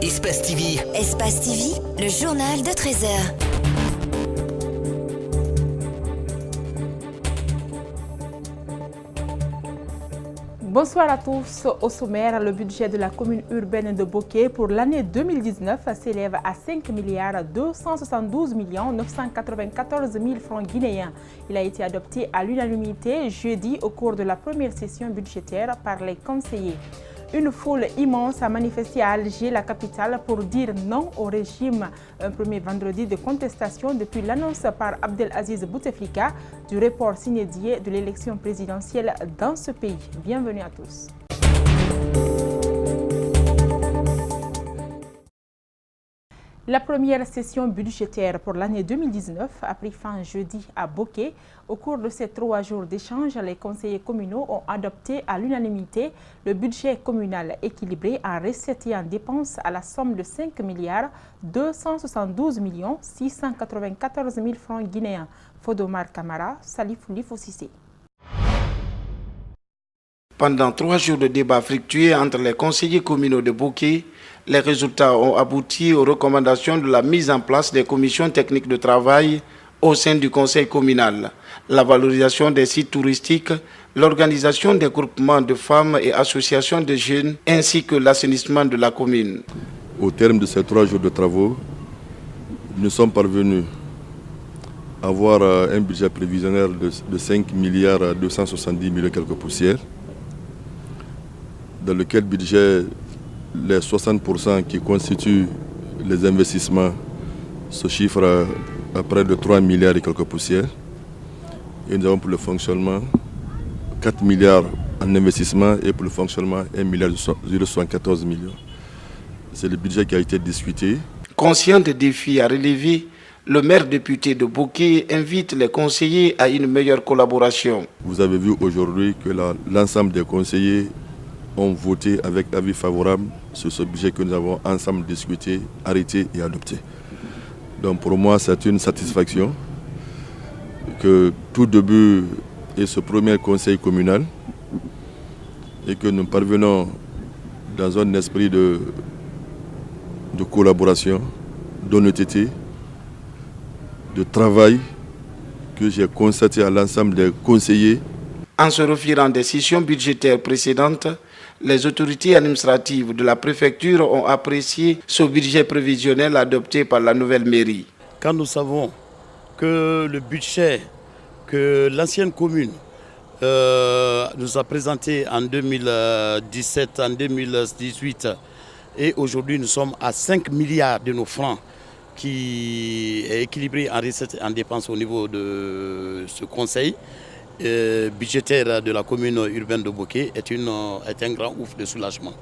Espace TV. Espace TV, le journal de 13h. Bonsoir à tous. Au sommaire, le budget de la commune urbaine de Boké pour l'année 2019 s'élève à 5 272 994 000 francs guinéens. Il a été adopté à l'unanimité jeudi au cours de la première session budgétaire par les conseillers. Une foule immense a manifesté à Alger, la capitale, pour dire non au régime. Un premier vendredi de contestation depuis l'annonce par Abdelaziz Bouteflika du report s'inédit de l'élection présidentielle dans ce pays. Bienvenue à tous. La première session budgétaire pour l'année 2019 a pris fin jeudi à Boké. Au cours de ces 3 jours d'échange, les conseillers communaux ont adopté à l'unanimité le budget communal équilibré en recettes et en dépenses à la somme de 5 272 694 000 francs guinéens. Fodomar Kamara, Salif Lifoussissé. Pendant 3 jours de débats fructueux entre les conseillers communaux de Boké, les résultats ont abouti aux recommandations de la mise en place des commissions techniques de travail au sein du conseil communal, la valorisation des sites touristiques, l'organisation des groupements de femmes et associations de jeunes, ainsi que l'assainissement de la commune. Au terme de ces 3 jours de travaux, nous sommes parvenus à avoir un budget prévisionnel de 5 270 000 quelques poussières, dans lequel budget les 60% qui constituent les investissements se chiffrent à près de 3 milliards et quelques poussières. Et nous avons pour le fonctionnement 4 milliards en investissement et pour le fonctionnement 1 milliard 074 millions. C'est le budget qui a été discuté. Conscient des défis à relever, le maire député de Boké invite les conseillers à une meilleure collaboration. Vous avez vu aujourd'hui que l'ensemble des conseillers ont voté avec avis favorable sur ce budget que nous avons ensemble discuté, arrêté et adopté. Donc pour moi, c'est une satisfaction que tout début est ce premier conseil communal et que nous parvenons dans un esprit de collaboration, d'honnêteté, de travail que j'ai constaté à l'ensemble des conseillers. En se référant des sessions budgétaires précédentes, les autorités administratives de la préfecture ont apprécié ce budget prévisionnel adopté par la nouvelle mairie. Quand nous savons que le budget que l'ancienne commune nous a présenté en 2017, en 2018, et aujourd'hui nous sommes à 5 milliards de nos francs qui est équilibré en recettes et en dépenses au niveau de ce conseil budgétaire de la commune urbaine de Boké est un grand ouf de soulagement.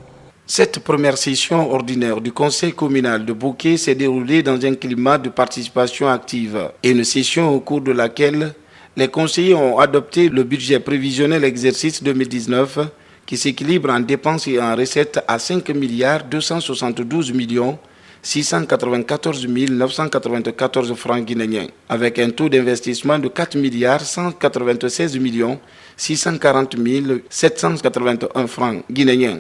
Cette première session ordinaire du conseil communal de Boké s'est déroulée dans un climat de participation active et une session au cours de laquelle les conseillers ont adopté le budget prévisionnel exercice 2019 qui s'équilibre en dépenses et en recettes à 5 272 694 994 francs guinéens, avec un taux d'investissement de 4 196 640 781 francs guinéens.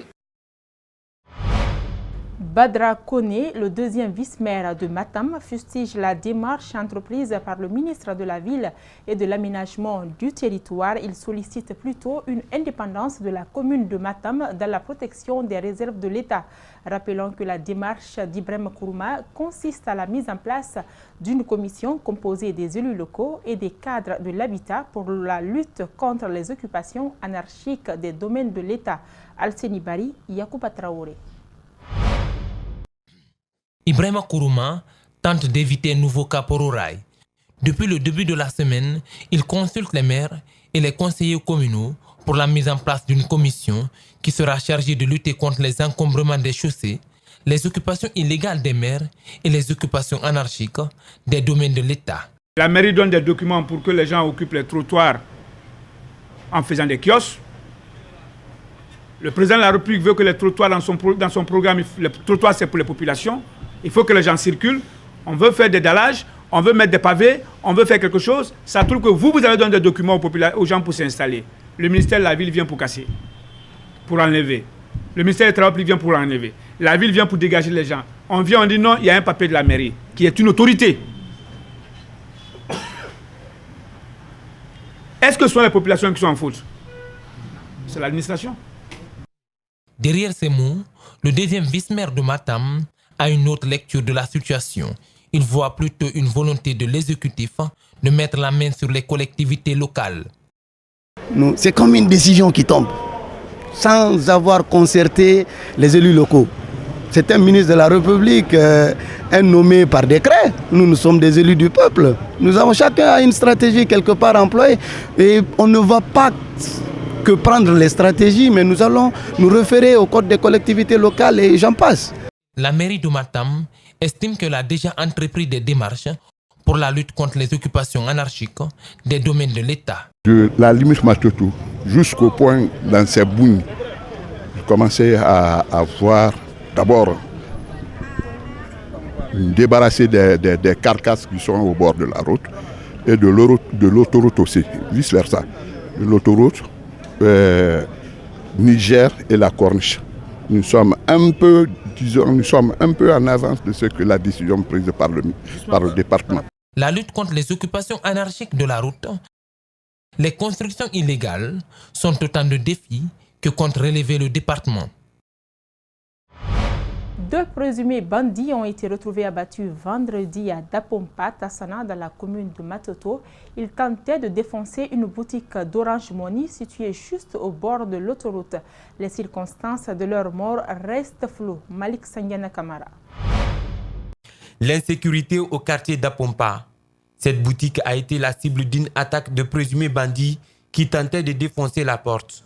Badra Koné, le deuxième vice-maire de Matam, fustige la démarche entreprise par le ministre de la Ville et de l'Aménagement du territoire. Il sollicite plutôt une indépendance de la commune de Matam dans la protection des réserves de l'État. Rappelons que la démarche d'Ibrahim Kourouma consiste à la mise en place d'une commission composée des élus locaux et des cadres de l'habitat pour la lutte contre les occupations anarchiques des domaines de l'État. Alseni Bari, Yacouba Traoré. Ibrahim Kourouma tente d'éviter un nouveau cas pour Oraï. Depuis le début de la semaine, il consulte les maires et les conseillers communaux pour la mise en place d'une commission qui sera chargée de lutter contre les encombrements des chaussées, les occupations illégales des maires et les occupations anarchiques des domaines de l'État. La mairie donne des documents pour que les gens occupent les trottoirs en faisant des kiosques. Le président de la République veut que les trottoirs dans son programme, les trottoirs c'est pour les populations. Il faut que les gens circulent. On veut faire des dallages, on veut mettre des pavés, on veut faire quelque chose. Ça trouve que vous avez donné des documents aux gens pour s'installer. Le ministère de la Ville vient pour casser, pour enlever. Le ministère du Travail vient pour enlever. La ville vient pour dégager les gens. On vient, on dit non, il y a un papier de la mairie qui est une autorité. Est-ce que ce sont les populations qui sont en faute? C'est l'administration. Derrière ces mots, le deuxième vice-maire de Matam a une autre lecture de la situation. Il voit plutôt une volonté de l'exécutif de mettre la main sur les collectivités locales. C'est comme une décision qui tombe, sans avoir concerté les élus locaux. C'est un ministre de la République, un nommé par décret. Nous sommes des élus du peuple. Nous avons chacun une stratégie quelque part employée. Et on ne va pas que prendre les stratégies, mais nous allons nous référer au code des collectivités locales et j'en passe. La mairie de Matam estime qu'elle a déjà entrepris des démarches pour la lutte contre les occupations anarchiques des domaines de l'État. De la limite Matoto jusqu'au point dans ces bounes, je commençais à voir d'abord débarrasser des carcasses qui sont au bord de la route et de l'autoroute aussi, vice versa. De l'autoroute, Niger et la Corniche. Nous sommes un peu, en avance de ce que la décision prise par le département. La lutte contre les occupations anarchiques de la route, les constructions illégales sont autant de défis que compte relever le département. 2 présumés bandits ont été retrouvés abattus vendredi à Dapompa, Tassana, dans la commune de Matoto. Ils tentaient de défoncer une boutique d'Orange Money située juste au bord de l'autoroute. Les circonstances de leur mort restent floues. Malik Sangiana Kamara. L'insécurité au quartier d'Apompa. Cette boutique a été la cible d'une attaque de présumés bandits qui tentaient de défoncer la porte.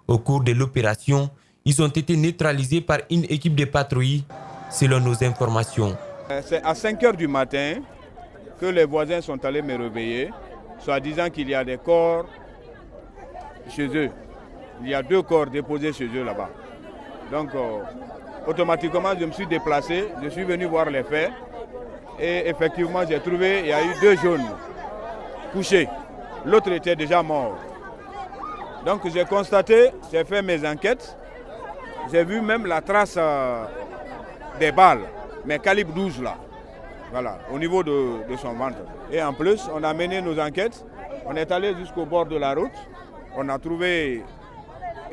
Au cours de l'opération, ils ont été neutralisés par une équipe de patrouille, selon nos informations. C'est à 5 h du matin que les voisins sont allés me réveiller, soit disant qu'il y a des corps chez eux. Il y a 2 corps déposés chez eux là-bas. Donc, automatiquement, je me suis déplacé, je suis venu voir les faits. Et effectivement, j'ai trouvé, il y a eu 2 jeunes couchés. L'autre était déjà mort. Donc, j'ai constaté, j'ai fait mes enquêtes. J'ai vu même la trace des balles, mais calibre 12 là, voilà, au niveau de son ventre. Et en plus, on a mené nos enquêtes, on est allé jusqu'au bord de la route, on a trouvé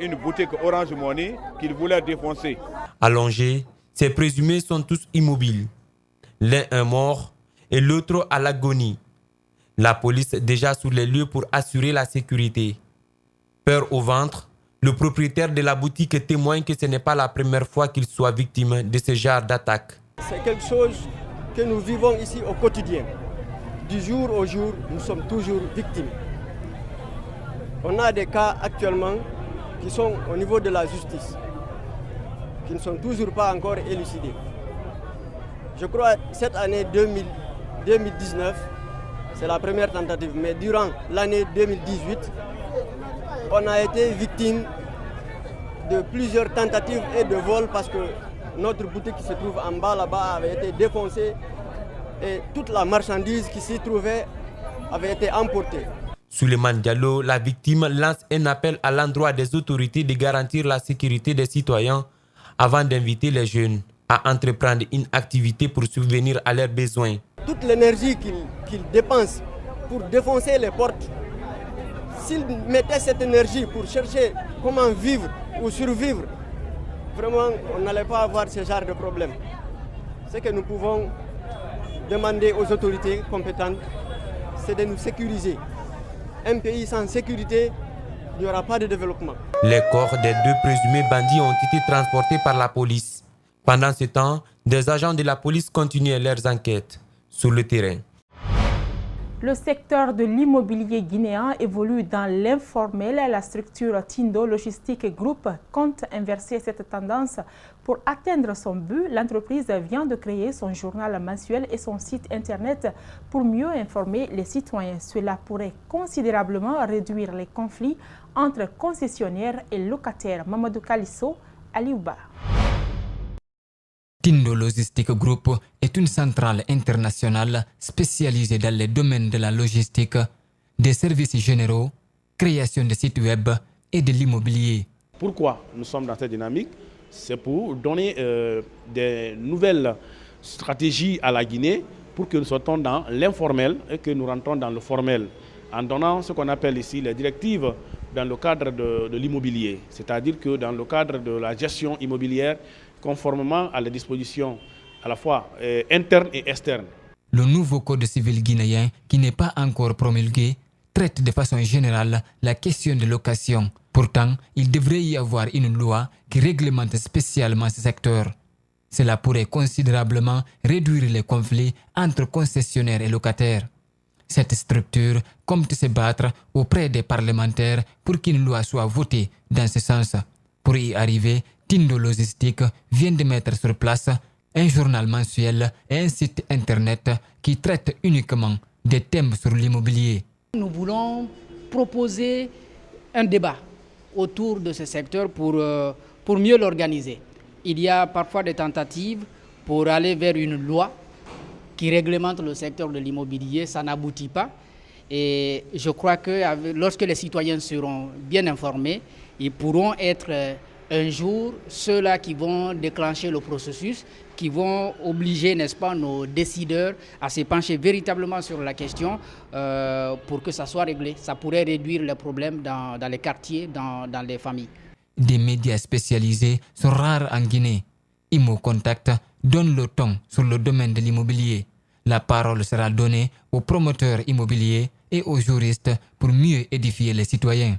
une boutique Orange Money qu'il voulait défoncer. Allongés, ces présumés sont tous immobiles. L'un est mort et l'autre à l'agonie. La police est déjà sur les lieux pour assurer la sécurité. Peur au ventre, le propriétaire de la boutique témoigne que ce n'est pas la première fois qu'il soit victime de ce genre d'attaque. C'est quelque chose que nous vivons ici au quotidien. Du jour au jour, nous sommes toujours victimes. On a des cas actuellement qui sont au niveau de la justice, qui ne sont toujours pas encore élucidés. Je crois que cette année 2019, c'est la première tentative, mais durant l'année 2018, on a été victime de plusieurs tentatives et de vols parce que notre boutique qui se trouve en bas là-bas avait été défoncée et toute la marchandise qui s'y trouvait avait été emportée. Souleymane Diallo, la victime, lance un appel à l'endroit des autorités de garantir la sécurité des citoyens avant d'inviter les jeunes à entreprendre une activité pour subvenir à leurs besoins. Toute l'énergie qu'ils dépensent pour défoncer les portes, s'ils mettaient cette énergie pour chercher comment vivre ou survivre, vraiment, on n'allait pas avoir ce genre de problème. Ce que nous pouvons demander aux autorités compétentes, c'est de nous sécuriser. Un pays sans sécurité, il n'y aura pas de développement. Les corps des 2 présumés bandits ont été transportés par la police. Pendant ce temps, des agents de la police continuaient leurs enquêtes sur le terrain. Le secteur de l'immobilier guinéen évolue dans l'informel. La structure Tindo Logistic Group compte inverser cette tendance. Pour atteindre son but, l'entreprise vient de créer son journal mensuel et son site internet pour mieux informer les citoyens. Cela pourrait considérablement réduire les conflits entre concessionnaires et locataires. Mamadou Kalisso, Aliouba. Tindo Logistic Group est une centrale internationale spécialisée dans les domaines de la logistique, des services généraux, création de sites web et de l'immobilier. Pourquoi nous sommes dans cette dynamique? C'est pour donner des nouvelles stratégies à la Guinée pour que nous sortons dans l'informel et que nous rentrons dans le formel, en donnant ce qu'on appelle ici les directives dans le cadre de l'immobilier, c'est-à-dire que dans le cadre de la gestion immobilière, conformément à les dispositions à la fois internes et externes. Le nouveau code civil guinéen, qui n'est pas encore promulgué, traite de façon générale la question de location. Pourtant, il devrait y avoir une loi qui réglemente spécialement ce secteur. Cela pourrait considérablement réduire les conflits entre concessionnaires et locataires. Cette structure compte se battre auprès des parlementaires pour qu'une loi soit votée dans ce sens. Pour y arriver, Tindo Logistique vient de mettre sur place un journal mensuel et un site internet qui traite uniquement des thèmes sur l'immobilier. Nous voulons proposer un débat autour de ce secteur pour mieux l'organiser. Il y a parfois des tentatives pour aller vers une loi qui réglemente le secteur de l'immobilier, ça n'aboutit pas. Et je crois que lorsque les citoyens seront bien informés, ils pourront être un jour ceux-là qui vont déclencher le processus, qui vont obliger, n'est-ce pas, nos décideurs à se pencher véritablement sur la question pour que ça soit réglé. Ça pourrait réduire les problèmes dans les quartiers, dans les familles. Des médias spécialisés sont rares en Guinée. Imo Contact donne le ton sur le domaine de l'immobilier. La parole sera donnée aux promoteurs immobiliers et aux juristes pour mieux édifier les citoyens.